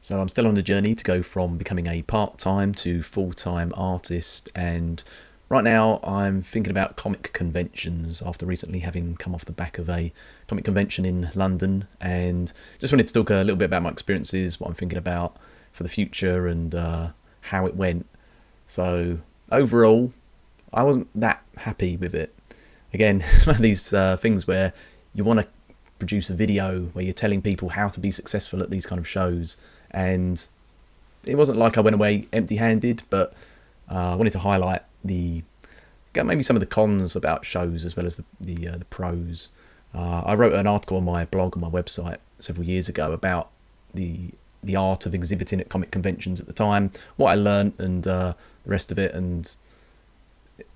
So I'm still on the journey to go from becoming a part-time to full-time artist, and right now I'm thinking about comic conventions after recently having come off the back of a comic convention in London, and just wanted to talk a little bit about my experiences, what I'm thinking about for the future, and how it went. So overall, I wasn't that happy with it. Again, it's one of these things where you want to produce a video where you're telling people how to be successful at these kind of shows, and it wasn't like I went away empty-handed, but I wanted to highlight maybe some of the cons about shows as well as the pros. I wrote an article on my blog on my website several years ago about the art of exhibiting at comic conventions at the time, what I learned, and the rest of it. And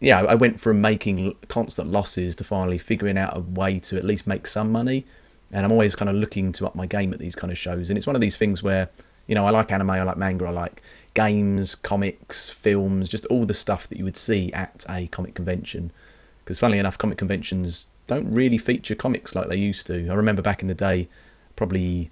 yeah, I went from making constant losses to finally figuring out a way to at least make some money. And I'm always kind of looking to up my game at these kind of shows. And it's one of these things where, I like anime, I like manga, I like games, comics, films, just all the stuff that you would see at a comic convention. Because funnily enough, comic conventions don't really feature comics like they used to. I remember back in the day, probably,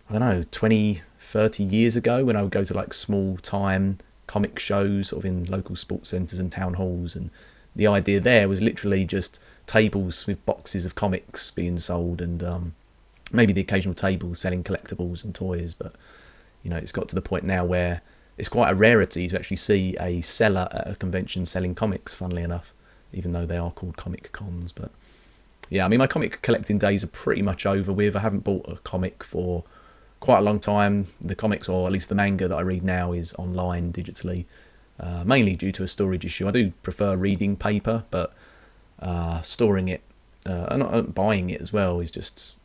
I don't know, 20, 30 years ago, when I would go to like small time comic shows sort of in local sports centres and town halls, and the idea there was literally just tables with boxes of comics being sold, and maybe the occasional table selling collectibles and toys. But it's got to the point now where it's quite a rarity to actually see a seller at a convention selling comics, funnily enough, even though they are called comic cons. But yeah, I mean, my comic collecting days are pretty much over with. I haven't bought a comic for quite a long time. The comics, or at least the manga that I read now, is online digitally, mainly due to a storage issue. I do prefer reading paper, but storing it and not buying it as well is just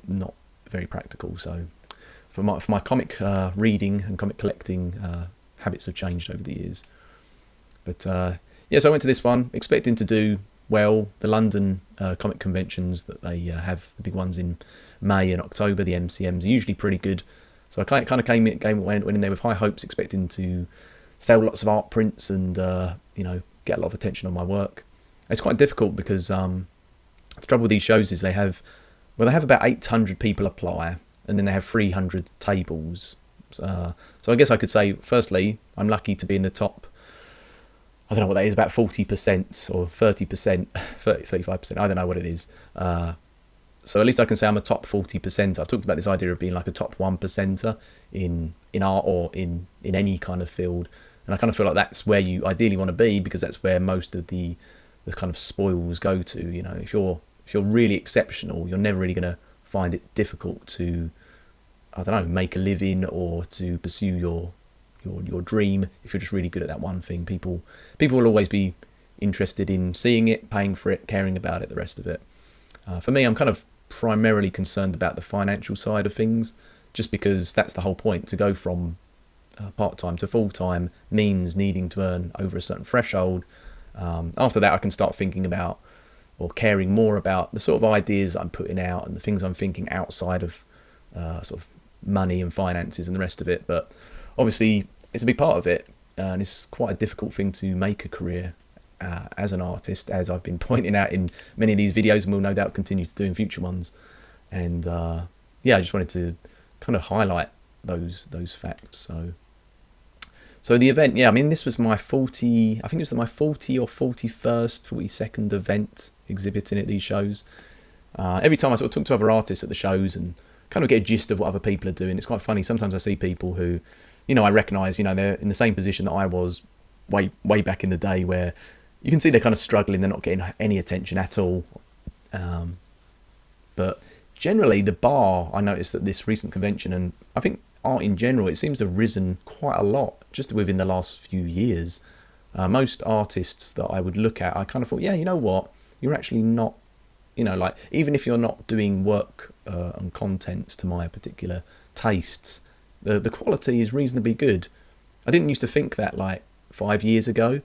not very practical. So for my comic reading and comic collecting, habits have changed over the years. But yeah, so I went to this one expecting to do well. The London comic conventions that they have, the big ones in May and October, the MCMs, are usually pretty good. So I kind of went in there with high hopes, expecting to sell lots of art prints and get a lot of attention on my work. It's quite difficult because the trouble with these shows is they have about 800 people apply, and then they have 300 tables. So I guess I could say, firstly, I'm lucky to be in the top, I don't know what that is, about 40% or 30%, 35%, I don't know what it is. So at least I can say I'm a top 40%. I've talked about this idea of being like a top 1%er in art or in any kind of field. And I kind of feel like that's where you ideally want to be, because that's where most of the kind of spoils go to. If you're really exceptional, you're never really going to find it difficult to, I don't know, make a living or to pursue your dream. If you're just really good at that one thing, people will always be interested in seeing it, paying for it, caring about it, the rest of it. For me, I'm kind of primarily concerned about the financial side of things, just because that's the whole point. To go from part-time to full-time means needing to earn over a certain threshold. After that, I can start thinking about or caring more about the sort of ideas I'm putting out and the things I'm thinking outside of sort of money and finances and the rest of it. But obviously, it's a big part of it, and it's quite a difficult thing to make a career as an artist, as I've been pointing out in many of these videos, and will no doubt continue to do in future ones. And yeah, I just wanted to kind of highlight those facts. So the event, yeah, I mean, this was my 40, I think it was my 40 or 41st, 42nd event exhibiting at these shows. Every time I sort of talk to other artists at the shows and kind of get a gist of what other people are doing, it's quite funny. Sometimes I see people who, I recognise, they're in the same position that I was way back in the day, where you can see they're kind of struggling, they're not getting any attention at all. But generally, the bar, I noticed at this recent convention, and I think art in general, it seems to have risen quite a lot just within the last few years. Most artists that I would look at, I kind of thought, yeah, you know what, you're actually not, like, even if you're not doing work and content to my particular tastes, the quality is reasonably good. I didn't used to think that like 5 years ago.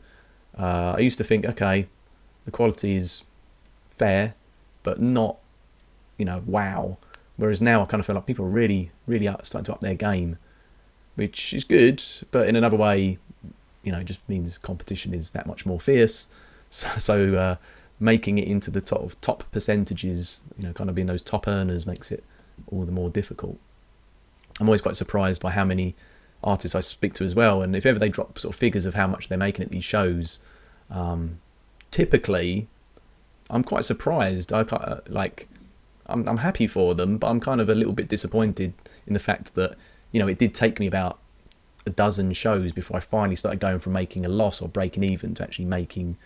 I used to think, okay, the quality is fair, but not, wow. Whereas now I kind of feel like people are really are starting to up their game, which is good, but in another way, it just means competition is that much more fierce. So making it into the top percentages, kind of being those top earners, makes it all the more difficult. I'm always quite surprised by how many artists I speak to as well, and if ever they drop sort of figures of how much they're making at these shows, typically I'm quite surprised. I'm happy for them, but I'm kind of a little bit disappointed in the fact that, it did take me about a dozen shows before I finally started going from making a loss or breaking even to actually making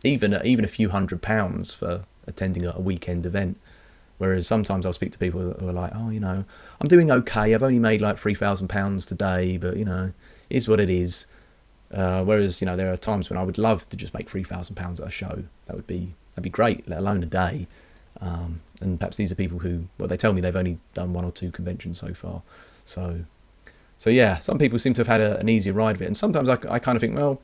even a few £100 for attending a weekend event. Whereas sometimes I'll speak to people who are like, oh, I'm doing okay. I've only made like £3,000 today, but it is what it is. Whereas there are times when I would love to just make £3,000 at a show. That'd be great, let alone a day. And perhaps these are people who, well, they tell me they've only done 1 or 2 conventions so far. So yeah, some people seem to have had an easier ride of it. And sometimes I kind of think, well,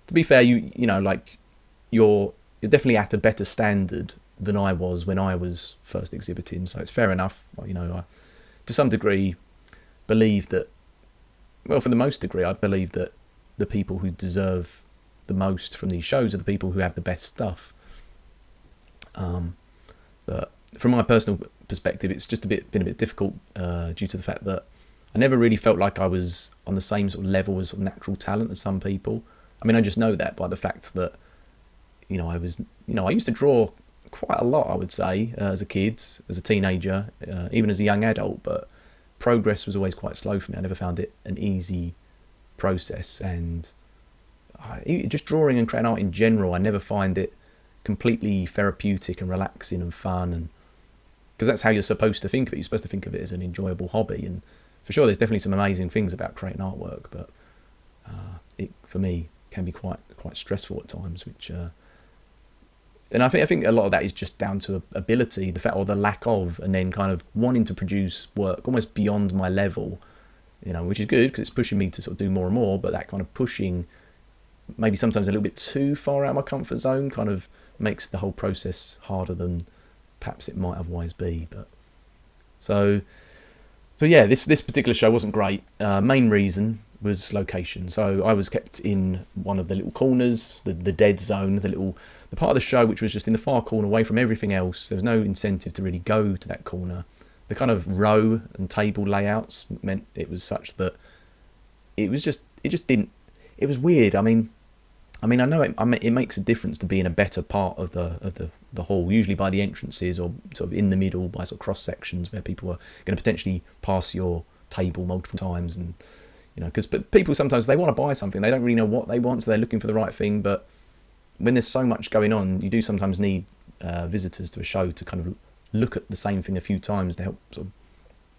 to be fair, you're definitely at a better standard than I was when I was first exhibiting. So it's fair enough. I, to some degree, believe that, well, for the most degree, I believe that the people who deserve the most from these shows are the people who have the best stuff. But from my personal perspective, it's just been a bit difficult due to the fact that I never really felt like I was on the same sort of level as sort of natural talent as some people. I mean, I just know that by the fact that, I used to draw quite a lot, I would say, as a kid, as a teenager, even as a young adult, but progress was always quite slow for me. I never found it an easy process, and just drawing and creating art in general, I never find it completely therapeutic and relaxing and fun, and because that's how you're supposed to think of it. You're supposed to think of it as an enjoyable hobby, and for sure there's definitely some amazing things about creating artwork, but it, for me, can be quite stressful at times, which and I think a lot of that is just down to ability, the fact or the lack of, and then kind of wanting to produce work almost beyond my level, which is good because it's pushing me to sort of do more and more, but that kind of pushing maybe sometimes a little bit too far out of my comfort zone kind of makes the whole process harder than perhaps it might otherwise be. But so yeah, this particular show wasn't great. Main reason was location. So I was kept in one of the little corners, the dead zone, the part of the show which was just in the far corner away from everything else. There was no incentive to really go to that corner. The kind of row and table layouts meant it was such that it was weird. I mean, I know it makes a difference to be in a better part of the hall, usually by the entrances or sort of in the middle by sort of cross sections where people are going to potentially pass your table multiple times, and because people sometimes they want to buy something, they don't really know what they want, so they're looking for the right thing. But when there's so much going on, you do sometimes need visitors to a show to kind of look at the same thing a few times to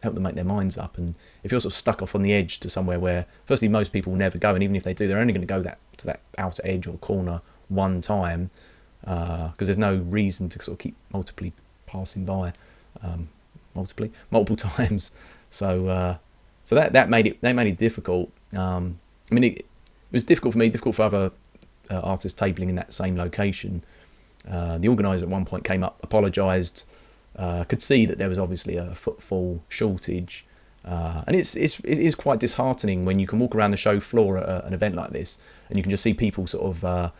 help them make their minds up. And if you're sort of stuck off on the edge to somewhere where, firstly, most people will never go, and even if they do, they're only going to go to that outer edge or corner one time, because there's no reason to sort of keep multiple passing by multiple times. So that made it difficult. It was difficult for me, difficult for other artists tabling in that same location. The organiser at one point came up, apologised, could see that there was obviously a footfall shortage, and it is quite disheartening when you can walk around the show floor at an event like this and you can just see people sort of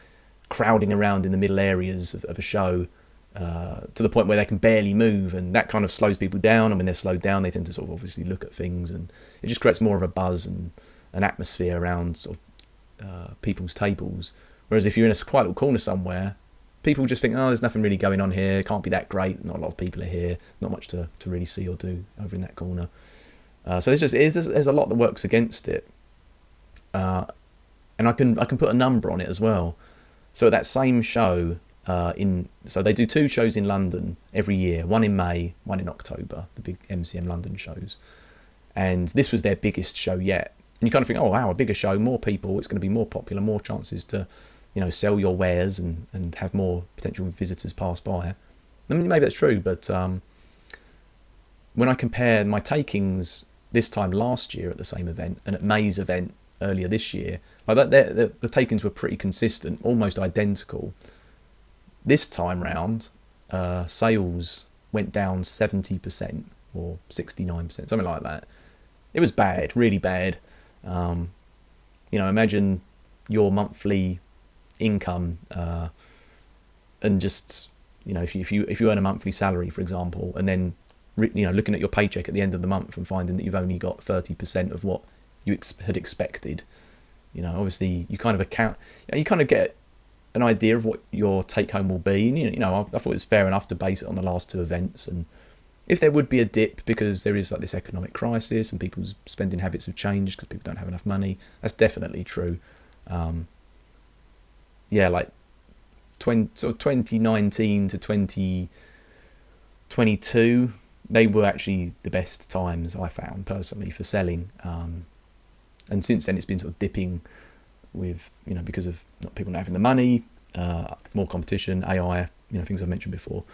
crowding around in the middle areas of a show, to the point where they can barely move, and that kind of slows people down, and when they're slowed down they tend to sort of obviously look at things, and it just creates more of a buzz and an atmosphere around sort of people's tables. Whereas if you're in a quiet little corner somewhere, people just think, oh, there's nothing really going on here, it can't be that great, not a lot of people are here, not much to really see or do over in that corner. So there's a lot that works against it, and I can put a number on it as well. So at that same show, so they do 2 shows in London every year, one in May, one in October, the big MCM London shows, and this was their biggest show yet. And you kind of think, oh wow, a bigger show, more people, it's going to be more popular, more chances to sell your wares and have more potential visitors pass by. I mean, maybe that's true, but when I compare my takings this time last year at the same event and at May's event earlier this year, like that, the takings were pretty consistent, almost identical. This time round, sales went down 70% or 69%, something like that. It was bad, really bad. Imagine your monthly income, and just if you earn a monthly salary, for example, and then looking at your paycheck at the end of the month and finding that you've only got 30% of what you had expected. Obviously you kind of get an idea of what your take home will be. And, I thought it was fair enough to base it on the last two events. And if there would be a dip because there is like this economic crisis and people's spending habits have changed because people don't have enough money, that's definitely true. Like 2019 to 2022, they were actually the best times I found personally for selling. And since then it's been sort of dipping with, because of people not having the money, more competition, AI, things I've mentioned before.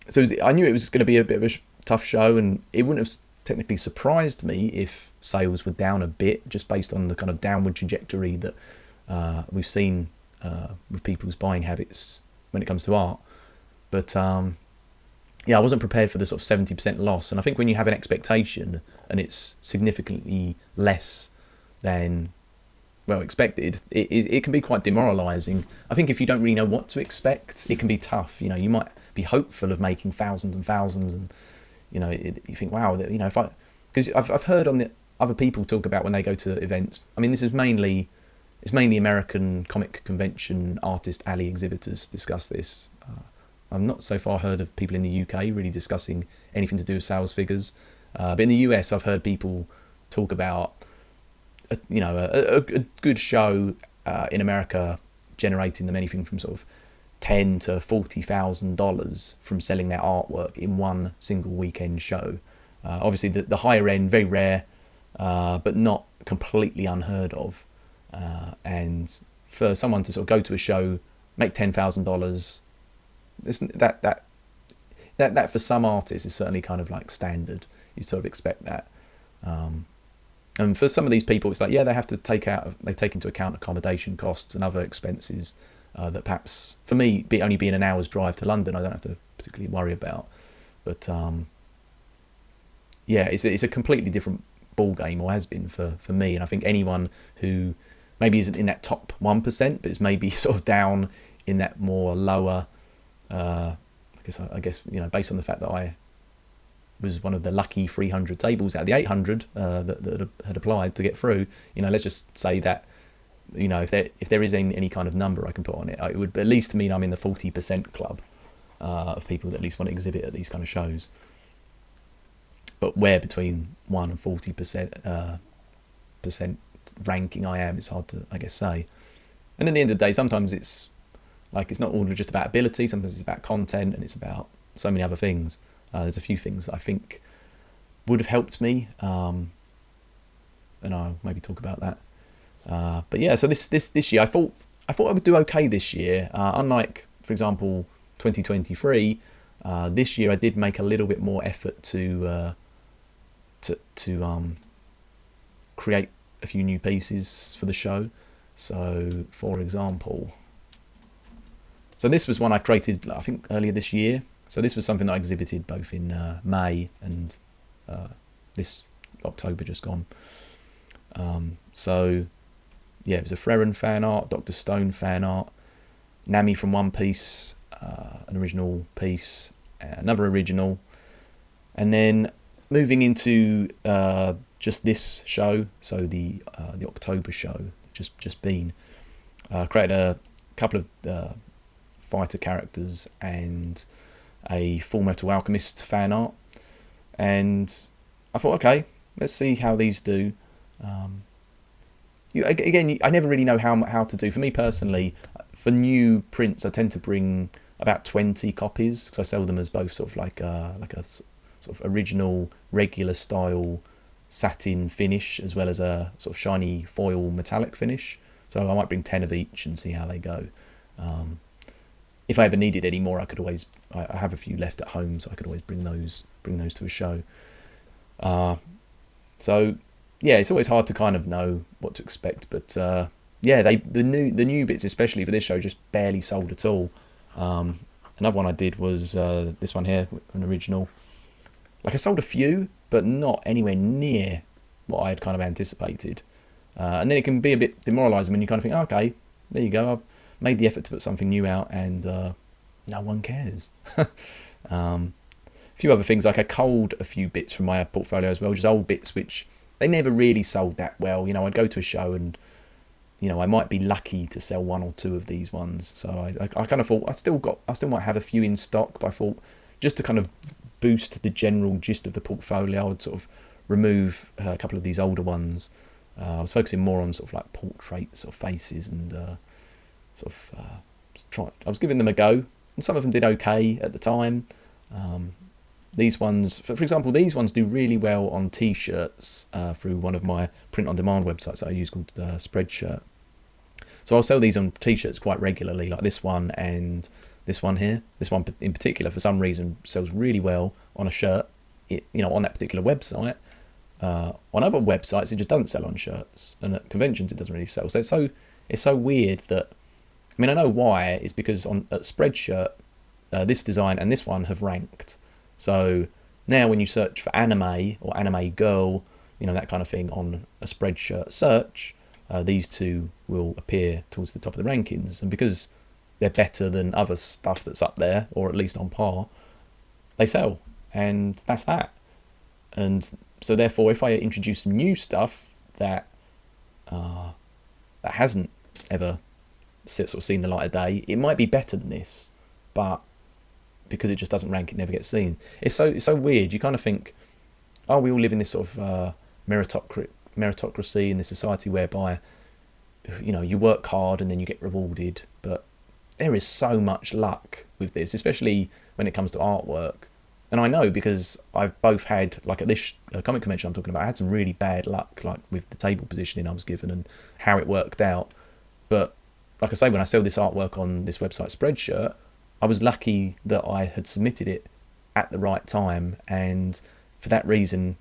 So I knew it was going to be a bit of a tough show, and it wouldn't have technically surprised me if sales were down a bit, just based on the kind of downward trajectory that we've seen with people's buying habits when it comes to art. But I wasn't prepared for the sort of 70% loss. And I think when you have an expectation and it's significantly less than expected, it can be quite demoralising. I think if you don't really know what to expect, it can be tough. You might be hopeful of making thousands and thousands, and you think, wow, because I've heard on the other people talk about when they go to events. I mean, it's mainly American comic convention artist alley exhibitors discuss this. I've not so far heard of people in the UK really discussing anything to do with sales figures, but in the US I've heard people talk about a good show in America generating them anything from sort of $10,000 to $40,000 from selling their artwork in one single weekend show. Obviously the higher end, very rare, but not completely unheard of. And for someone to sort of go to a show, make $10,000, that for some artists is certainly kind of like standard. You sort of expect that. And for some of these people, it's like, they have to take into account accommodation costs and other expenses that perhaps, for me, only being an hour's drive to London, I don't have to particularly worry about. But it's a completely different ball game, or has been for me. And I think anyone who maybe isn't in that top 1%, but is maybe sort of down in that more lower, I guess based on the fact that I was one of the lucky 300 tables out of the 800 that had applied to get through. Let's just say that if there is any kind of number I can put on it, it would at least mean I'm in the 40% club of people that at least want to exhibit at these kind of shows. But where between 1 and 40% percent ranking I am, it's hard to, I guess, say. And at the end of the day, sometimes it's not all just about ability. Sometimes it's about content, and it's about so many other things. There's a few things that I think would have helped me, and I'll maybe talk about that. So this year, I thought I would do okay this year. Unlike, for example, 2023, this year I did make a little bit more effort to create a few new pieces for the show. So, for example, this was one I created, I think, earlier this year. So this was something that I exhibited both in May and this October just gone. It was a Freren fan art, Dr. Stone fan art, Nami from One Piece, an original piece, another original, and then moving into just this show, so the October show, just been, created a couple of fighter characters and a Full Metal Alchemist fan art, and I thought, okay, let's see how these do. I never really know how to do. For me personally, for new prints, I tend to bring about 20 copies because I sell them as both sort of like a sort of original regular style satin finish as well as a sort of shiny foil metallic finish. So I might bring 10 of each and see how they go. If I ever needed any more, I have a few left at home, so I could always bring those to a show. It's always hard to kind of know what to expect, but the new bits, especially for this show, just barely sold at all. Another one I did was this one here, an original. Like, I sold a few, but not anywhere near what I had kind of anticipated. And then it can be a bit demoralising when you kind of think, oh, okay, there you go, I've made the effort to put something new out and no one cares. A few other things, like I culled a few bits from my portfolio as well, just old bits which they never really sold that well. I'd go to a show and I might be lucky to sell one or two of these ones. So I kind of thought I still might have a few in stock, but I thought just to kind of boost the general gist of the portfolio, I would sort of remove a couple of these older ones. I was focusing more on sort of like portraits or faces and I was giving them a go, and some of them did okay at the time. These ones, for example, these ones do really well on t-shirts through one of my print-on-demand websites that I use called Spreadshirt. So I'll sell these on t-shirts quite regularly, like this one and this one here. This one in particular, for some reason, sells really well on a shirt, on that particular website. On other websites, it just doesn't sell on shirts, and at conventions, it doesn't really sell. So it's so weird that, I know why. It's because at Spreadshirt, this design and this one have ranked. So now when you search for anime or anime girl, that kind of thing on a Spreadshirt search, these two will appear towards the top of the rankings. And because they're better than other stuff that's up there, or at least on par, they sell. And that's that. And so therefore, if I introduce some new stuff that hasn't ever sort of seen the light of day, it might be better than this, but because it just doesn't rank, it never gets seen. It's so weird. You kind of think, oh, we all live in this sort of meritocracy in this society whereby you work hard and then you get rewarded, but there is so much luck with this, especially when it comes to artwork. And I know because I've both had, like at this comic convention I'm talking about, I had some really bad luck, like with the table positioning I was given and how it worked out. But like I say, when I sell this artwork on this website Spreadshirt, I was lucky that I had submitted it at the right time, and for that reason,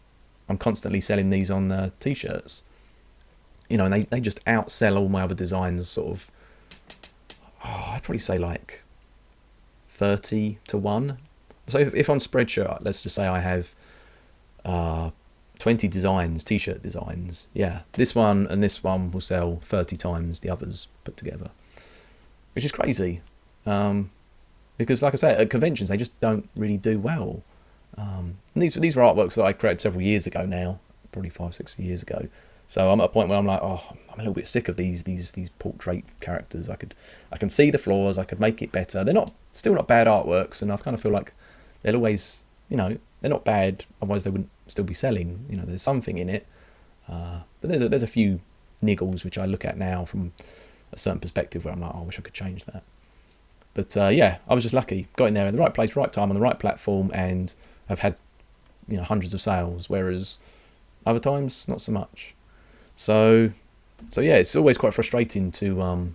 I'm constantly selling these on t-shirts. And they just outsell all my other designs, sort of. I'd probably say like 30 to 1. So if on Spreadshirt, let's just say I have 20 designs, t-shirt designs, yeah, this one and this one will sell 30 times the others put together, which is crazy. Because like I say, at conventions, they just don't really do well. And these were artworks that I created several years ago now, probably 5-6 years ago. So I'm at a point where I'm like, I'm a little bit sick of these portrait characters. I can see the flaws. I could make it better. They're still not bad artworks, and I kind of feel like they'll always, they're not bad. Otherwise, they wouldn't still be selling. There's something in it. But there's a few niggles which I look at now from a certain perspective where I'm like, I wish I could change that. But I was just lucky. Got in there at the right place, right time, on the right platform, and I've had hundreds of sales. Whereas other times, not so much. So yeah, it's always quite frustrating to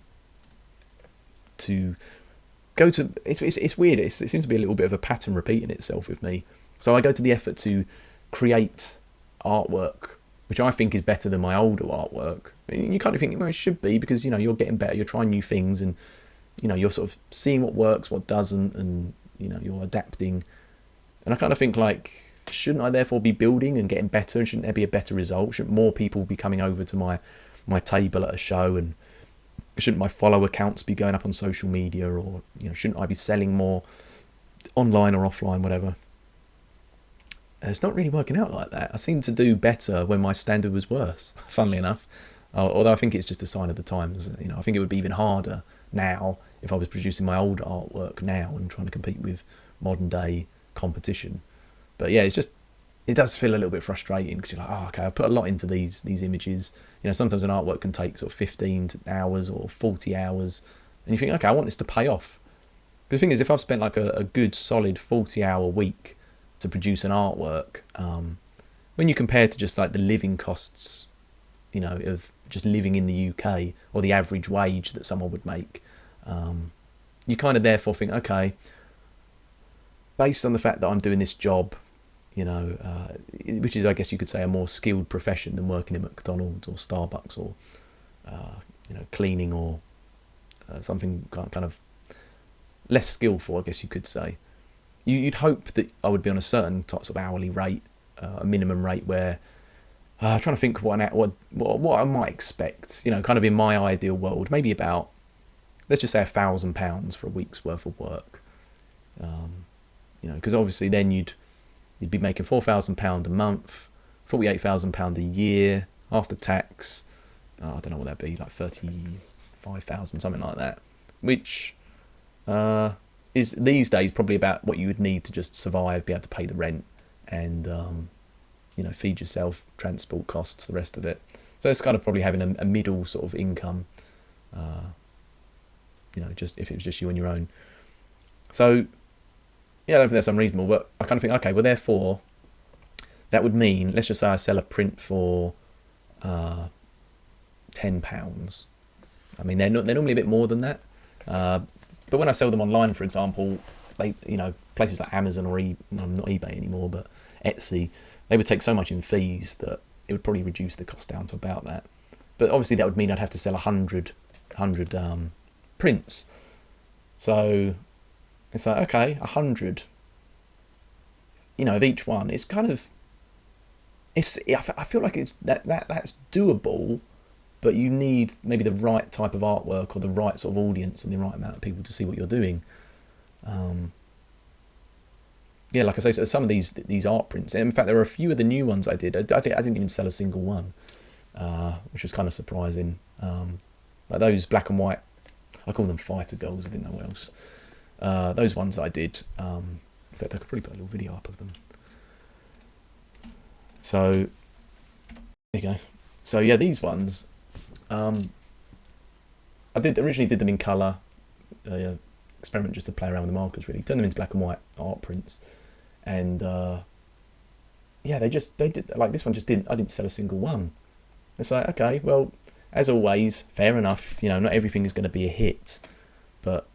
go to. It's weird. It seems to be a little bit of a pattern repeating itself with me. So I go to the effort to create artwork, which I think is better than my older artwork. You kind of think, well, it should be, because you're getting better, you're trying new things, and you're sort of seeing what works, what doesn't, and you're adapting. And I kind of think, like, shouldn't I therefore be building and getting better? And shouldn't there be a better result? Shouldn't more people be coming over to my table at a show? And shouldn't my follower counts be going up on social media? Or shouldn't I be selling more online or offline, whatever? It's not really working out like that. I seem to do better when my standard was worse, funnily enough. Although I think it's just a sign of the times. I think it would be even harder now if I was producing my old artwork now and trying to compete with modern day competition. But yeah, it does feel a little bit frustrating, because you're like, oh, okay, I put a lot into these images. Sometimes an artwork can take sort of 15 hours or 40 hours, and you think, okay, I want this to pay off. But the thing is, if I've spent like a good solid 40-hour week to produce an artwork, when you compare to just like the living costs, of just living in the UK, or the average wage that someone would make, you kind of therefore think, okay, based on the fact that I'm doing this job, which is, I guess you could say, a more skilled profession than working at McDonald's or Starbucks or, cleaning or something kind of less skillful, I guess you could say. You'd hope that I would be on a certain type of hourly rate, a minimum rate where, I'm trying to think what I might expect, kind of in my ideal world, maybe about, let's just say £1,000 for a week's worth of work. Because obviously then you'd you'd be making £4,000 a month, £48,000 a year after tax. I don't know what that'd be, like 35,000, something like that, which is these days probably about what you would need to just survive, be able to pay the rent, and feed yourself, transport costs, the rest of it. So it's kind of probably having a middle sort of income, just if it was just you on your own. So yeah, I don't think that's unreasonable, but I kind of think, okay, well, therefore, that would mean, let's just say I sell a print for £10. I mean, they're normally a bit more than that, but when I sell them online, for example, they, places like Amazon or not eBay anymore, but Etsy, they would take so much in fees that it would probably reduce the cost down to about that. But obviously, that would mean I'd have to sell 100 prints. So it's like, okay, 100, of each one. It's kind of, I feel like it's that's doable, but you need maybe the right type of artwork or the right sort of audience and the right amount of people to see what you're doing. Like I say, so some of these art prints. In fact, there were a few of the new ones I did. I didn't even sell a single one, which was kind of surprising. Like those black and white, I call them fighter goals. I didn't know what else. Those ones that I did. In fact, I could probably put a little video up of them. So there you go. So yeah, these ones, I originally did them in colour. Experiment just to play around with the markers, really. Turn them into black and white art prints, and they did, like this one just didn't. I didn't sell a single one. It's like, okay, well, as always, fair enough. Not everything is going to be a hit, but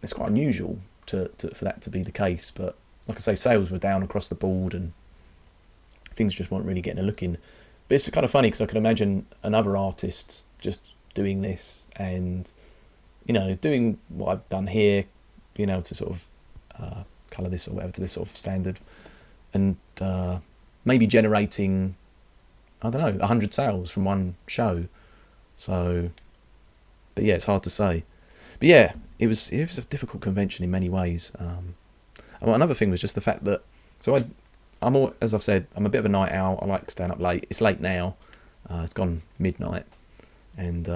it's quite unusual for that to be the case. But like I say, sales were down across the board, and things just weren't really getting a look in. But it's kind of funny because I can imagine another artist just doing this and doing what I've done here, to sort of colour this or whatever to this sort of standard, and maybe generating, I don't know, 100 sales from one show. So, but yeah, it's hard to say. But yeah, it was a difficult convention in many ways. Another thing was just the fact that, as I've said, I'm a bit of a night owl. I like staying up late. It's late now. It's gone midnight, and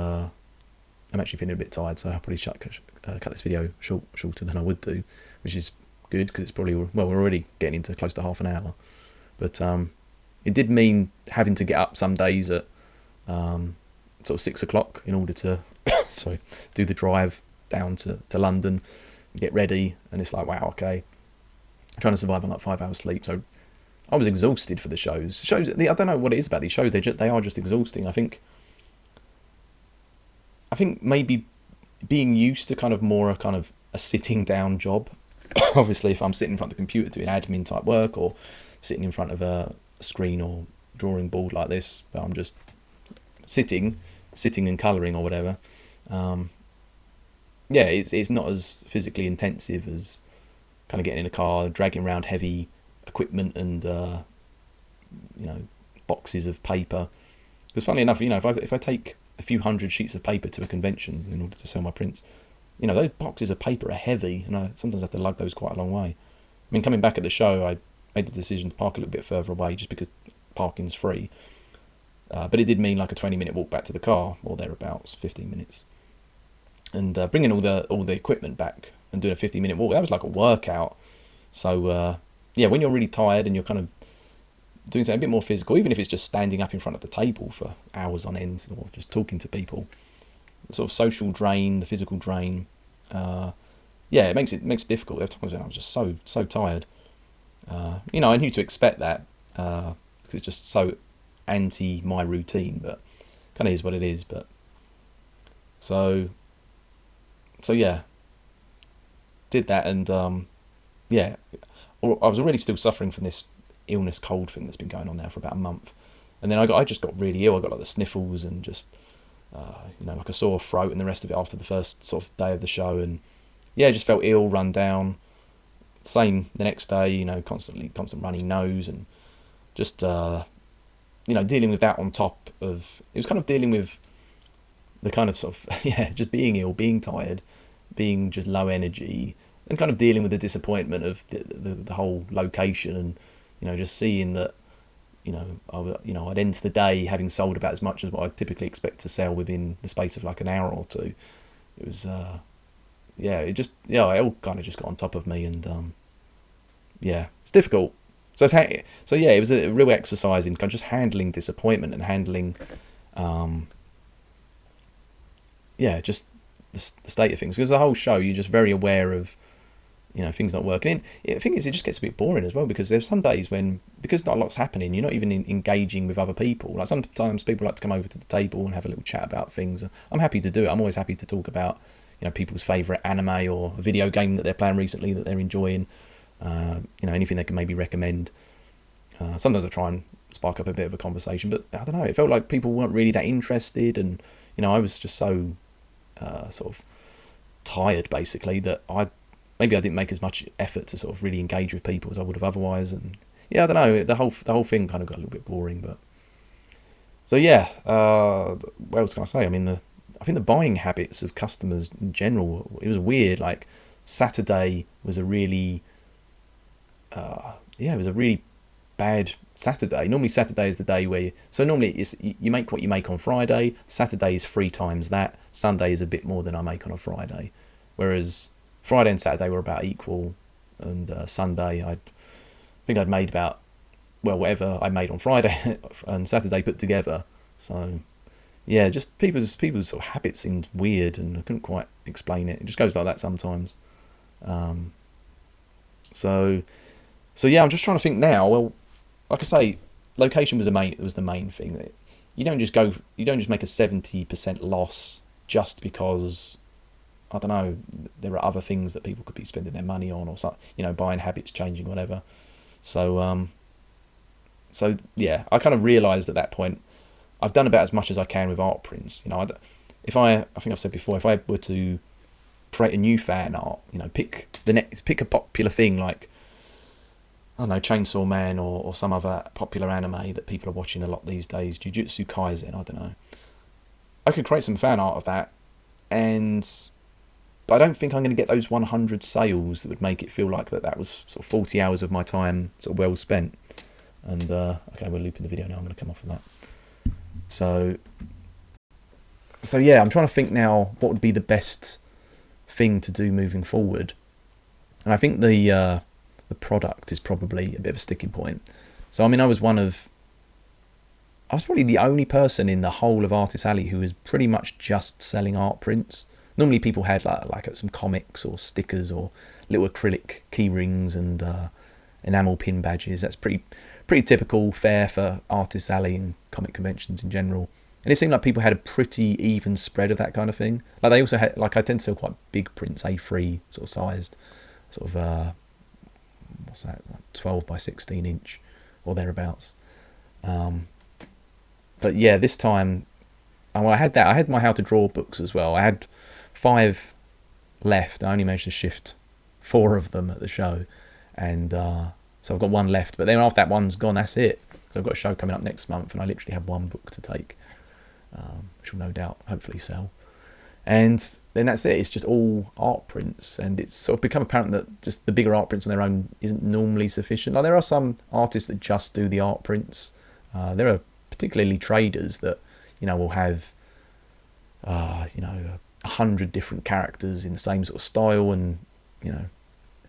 I'm actually feeling a bit tired, so I'll probably cut this video shorter than I would do, which is good because it's probably, we're already getting into close to half an hour. But it did mean having to get up some days at sort of 6 o'clock in order to do the drive down to London, get ready, and it's like, wow, okay, I'm trying to survive on like 5 hours sleep. So I was exhausted for the shows. I don't know what it is about these shows. They are just exhausting. I think maybe being used to kind of more a sitting down job. Obviously, if I'm sitting in front of the computer doing admin type work, or sitting in front of a screen or drawing board like this, but I'm just sitting and colouring or whatever. It's not as physically intensive as kind of getting in a car, dragging around heavy equipment and boxes of paper. Because funnily enough, if I take a few hundred sheets of paper to a convention in order to sell my prints, those boxes of paper are heavy, and I sometimes have to lug those quite a long way. I mean, coming back at the show, I made the decision to park a little bit further away just because parking's free. But it did mean like a 20-minute walk back to the car, or thereabouts, 15 minutes. And bringing all the equipment back and doing a 15-minute walk, that was like a workout. So when you're really tired and you're kind of doing something a bit more physical, even if it's just standing up in front of the table for hours on end or just talking to people, the sort of social drain, the physical drain, it makes it difficult. There were times when I was just so tired. I knew to expect that because it's just so anti my routine, but kind of is what it is. But so yeah, did that, and I was already still suffering from this illness cold thing that's been going on now for about a month, and then I just got really ill. I got like the sniffles and just like a sore throat and the rest of it after the first sort of day of the show, and just felt ill, run down. Same the next day, constant runny nose, and just dealing with that on top of, it was kind of dealing with the kind of sort of just being ill, being tired, being just low energy, and kind of dealing with the disappointment of the whole location, and just seeing that, I'd end the day having sold about as much as what I typically expect to sell within the space of like an hour or two. It was, it all kind of just got on top of me, and it's difficult. It was a real exercise in kind of just handling disappointment and handling, just the state of things. Because the whole show, you're just very aware of, things not working. The thing is, it just gets a bit boring as well, because there's some days when, because not a lot's happening, you're not even engaging with other people. Like sometimes people like to come over to the table and have a little chat about things. I'm happy to do it. I'm always happy to talk about, people's favourite anime or a video game that they're playing recently that they're enjoying. Anything they can maybe recommend. Sometimes I try and spark up a bit of a conversation, but I don't know, it felt like people weren't really that interested, and I was just so sort of tired basically that I didn't make as much effort to sort of really engage with people as I would have otherwise. And I don't know, the whole thing kind of got a little bit boring. But so what else can I say? I mean, I think the buying habits of customers in general, it was weird. Like Saturday was a really it was a really bad Saturday. Normally Saturday is the day where normally you make what you make on Friday. Saturday is 3 times that. Sunday is a bit more than I make on a Friday, whereas Friday and Saturday were about equal, and Sunday I think I'd made about whatever I made on Friday and Saturday put together. So just people's sort of habits seemed weird, and I couldn't quite explain it. It just goes like that sometimes. So I'm just trying to think now. Well, like I say, location was the main thing. You don't just make a 70% loss just because, I don't know, there are other things that people could be spending their money on, or something, buying habits changing, whatever. So I kind of realised at that point I've done about as much as I can with art prints. I think I've said before, if I were to create a new fan art, pick a popular thing like, I don't know, Chainsaw Man or some other popular anime that people are watching a lot these days, Jujutsu Kaisen, I don't know. I could create some fan art of that, but I don't think I'm going to get those 100 sales that would make it feel like that was sort of 40 hours of my time sort of well spent. And okay, we're looping the video now, I'm going to come off of that. So I'm trying to think now what would be the best thing to do moving forward. And I think the product is probably a bit of a sticking point. So I mean, I was probably the only person in the whole of Artist Alley who was pretty much just selling art prints. Normally people had like some comics or stickers or little acrylic key rings and enamel pin badges. That's pretty typical fare for Artist Alley and comic conventions in general. And it seemed like people had a pretty even spread of that kind of thing. Like they also had, like, I tend to sell quite big prints, A3 sort of sized, sort of what's that, like 12 by 16 inch or thereabouts. But yeah, this time, I had that. I had my how to draw books as well. I had 5 left. I only managed to shift 4 of them at the show, and so I've got 1 left. But then after that one's gone, that's it. So I've got a show coming up next month, and I literally have 1 book to take, which will no doubt hopefully sell. And then that's it. It's just all art prints, and it's sort of become apparent that just the bigger art prints on their own isn't normally sufficient. Like there are some artists that just do the art prints. There are particularly traders that will have 100 different characters in the same sort of style, and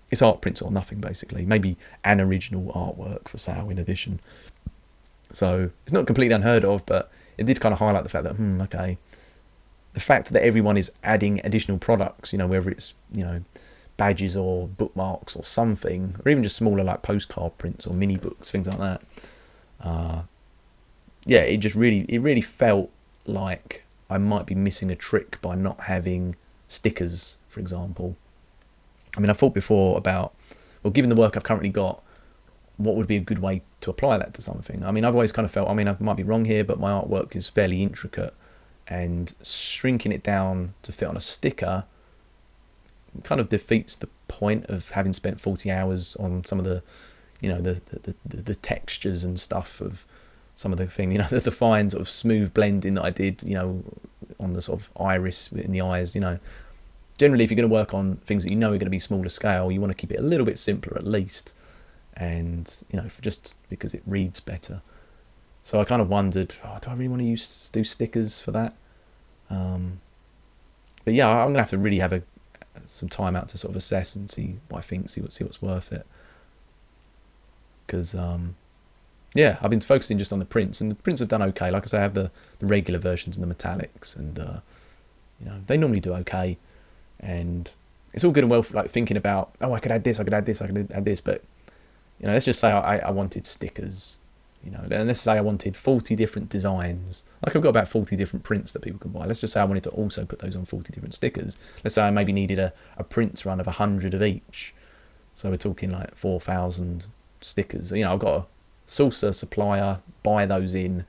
it's art prints or nothing basically. Maybe an original artwork for sale in addition. So it's not completely unheard of, but it did kind of highlight the fact that okay, the fact that everyone is adding additional products, whether it's badges or bookmarks or something, or even just smaller like postcard prints or mini books, things like that. It really felt like I might be missing a trick by not having stickers, for example. I mean, I thought before about, well, given the work I've currently got, what would be a good way to apply that to something? I mean, I've always kind of felt, I might be wrong here, but my artwork is fairly intricate, and shrinking it down to fit on a sticker kind of defeats the point of having spent 40 hours on some of the, the textures and stuff of some of the thing, the fine sort of smooth blending that I did, on the sort of iris in the eyes, Generally, if you're going to work on things that are going to be smaller scale, you want to keep it a little bit simpler at least. and just because it reads better. So I kind of wondered, do I really want to do stickers for that? But yeah, I'm gonna have to really have some time out to sort of assess and see what I think, see what's worth it. Because yeah, I've been focusing just on the prints, and the prints have done okay. Like I say, I have the regular versions and the metallics, and they normally do okay. And it's all good and well for, like, thinking about, I could add this, I could add this, I could add this, but let's just say I wanted stickers. And let's say I wanted 40 different designs. Like, I've got about 40 different prints that people can buy. Let's just say I wanted to also put those on 40 different stickers. Let's say I maybe needed a prints run of 100 of each. So we're talking like 4,000 stickers. I've got to source a supplier, buy those in,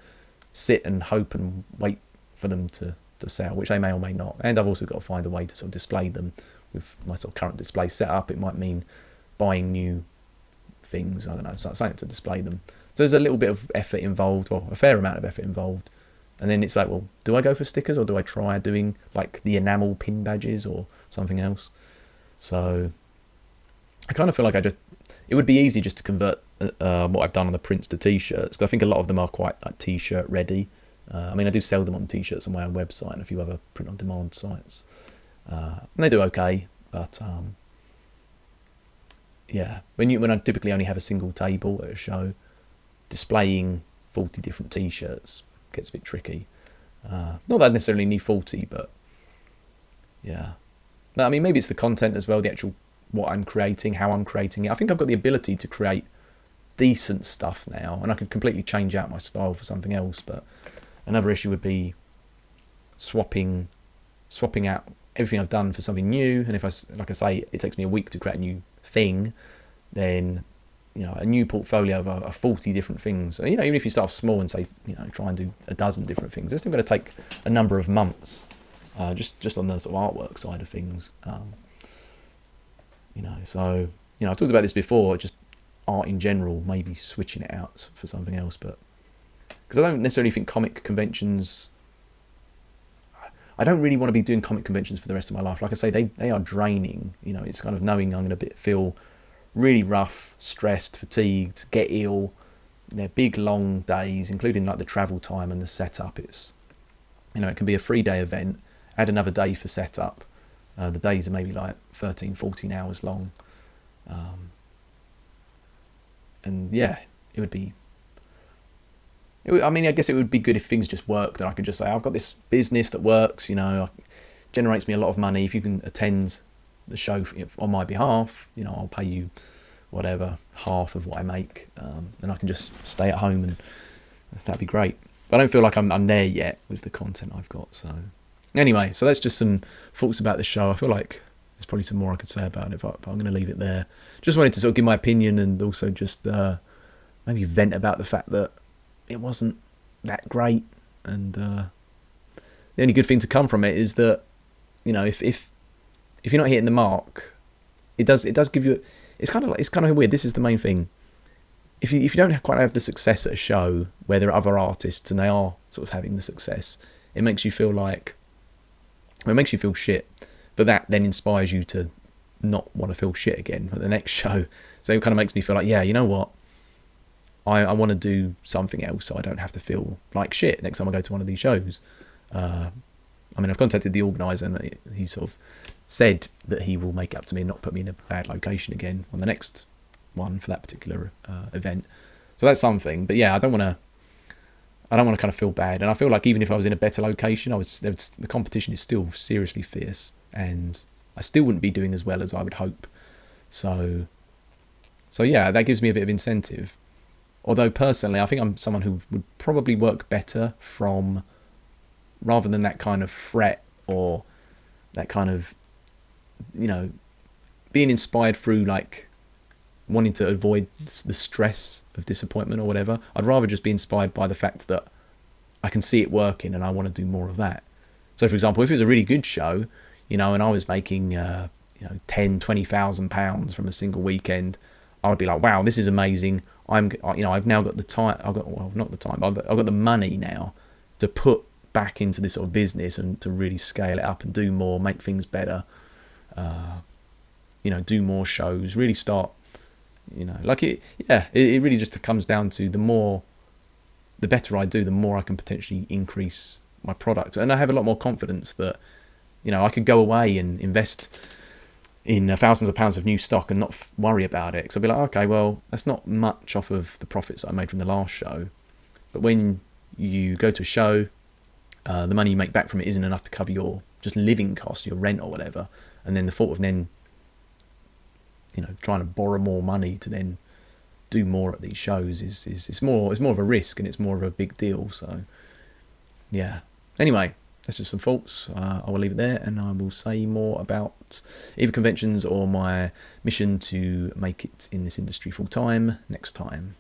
sit and hope and wait for them to sell, which they may or may not. And I've also got to find a way to sort of display them with my sort of current display setup. It might mean buying new things, I don't know, something to display them. So there's a little bit of effort involved, or a fair amount of effort involved. And then it's like, well, do I go for stickers, or do I try doing like the enamel pin badges or something else? So I kind of feel like it would be easy just to convert what I've done on the prints to t-shirts, because I think a lot of them are quite like t-shirt ready. I do sell them on t-shirts on my own website and a few other print-on-demand sites. And they do okay, but yeah, when I typically only have a single table at a show, displaying 40 different t-shirts gets a bit tricky. Not that I necessarily need 40, but yeah. I mean, maybe it's the content as well, the actual what I'm creating, how I'm creating it. I think I've got the ability to create decent stuff now, and I could completely change out my style for something else. But another issue would be swapping out everything I've done for something new. And if like I say, it takes me a week to create a new thing, then a new portfolio of 40 different things. So, even if you start off small and say, try and do a dozen different things, it's still going to take a number of months, just on the sort of artwork side of things. So I've talked about this before, just art in general, maybe switching it out for something else, but because I don't necessarily think comic conventions, I don't really want to be doing comic conventions for the rest of my life. Like I say, they are draining. It's kind of knowing I'm going to feel really rough, stressed, fatigued, get ill. They're big, long days, including like the travel time and the setup. It's, it can be a 3-day event, add another day for setup. The days are maybe like 13, 14 hours long. And yeah, I guess it would be good if things just worked, and I could just say, I've got this business that works, generates me a lot of money. If you can attend the show on my behalf, I'll pay you whatever, half of what I make, and I can just stay at home, and that'd be great. But I don't feel like I'm there yet with the content I've got. So anyway, so that's just some thoughts about the show. I feel like there's probably some more I could say about it, but I'm going to leave it there. Just wanted to sort of give my opinion, and also just maybe vent about the fact that it wasn't that great. And the only good thing to come from it is that, if you're not hitting the mark, it does give you. It's kind of weird. This is the main thing. If you don't quite have the success at a show where there are other artists and they are sort of having the success, it makes you feel shit. But that then inspires you to not want to feel shit again for the next show. So it kind of makes me feel like, yeah, you know what? I want to do something else so I don't have to feel like shit next time I go to one of these shows. I've contacted the organiser, and he sort of said that he will make it up to me and not put me in a bad location again on the next one for that particular event. So that's something. But yeah, I don't want to kind of feel bad. And I feel like even if I was in a better location, the competition is still seriously fierce, and I still wouldn't be doing as well as I would hope. So yeah, that gives me a bit of incentive. Although personally, I think I'm someone who would probably work better from, rather than that kind of fret or that kind of, being inspired through like wanting to avoid the stress of disappointment or whatever. I'd rather just be inspired by the fact that I can see it working and I want to do more of that. So for example, if it was a really good show, and I was making, 10, 20,000 pounds from a single weekend, I would be like, wow, this is amazing. I've now got the time. I've got the money now to put back into this sort of business and to really scale it up and do more, make things better. Do more shows, really start, Like it really just comes down to the better I do, the more I can potentially increase my product. And I have a lot more confidence that, I could go away and invest in thousands of pounds of new stock and not worry about it. Because I'll be like, okay, well, that's not much off of the profits that I made from the last show. But when you go to a show, the money you make back from it isn't enough to cover your just living costs, your rent or whatever. And then the thought of then, trying to borrow more money to then do more at these shows is more of a risk, and it's more of a big deal. So yeah. Anyway, that's just some thoughts. I will leave it there, and I will say more about either conventions or my mission to make it in this industry full time next time.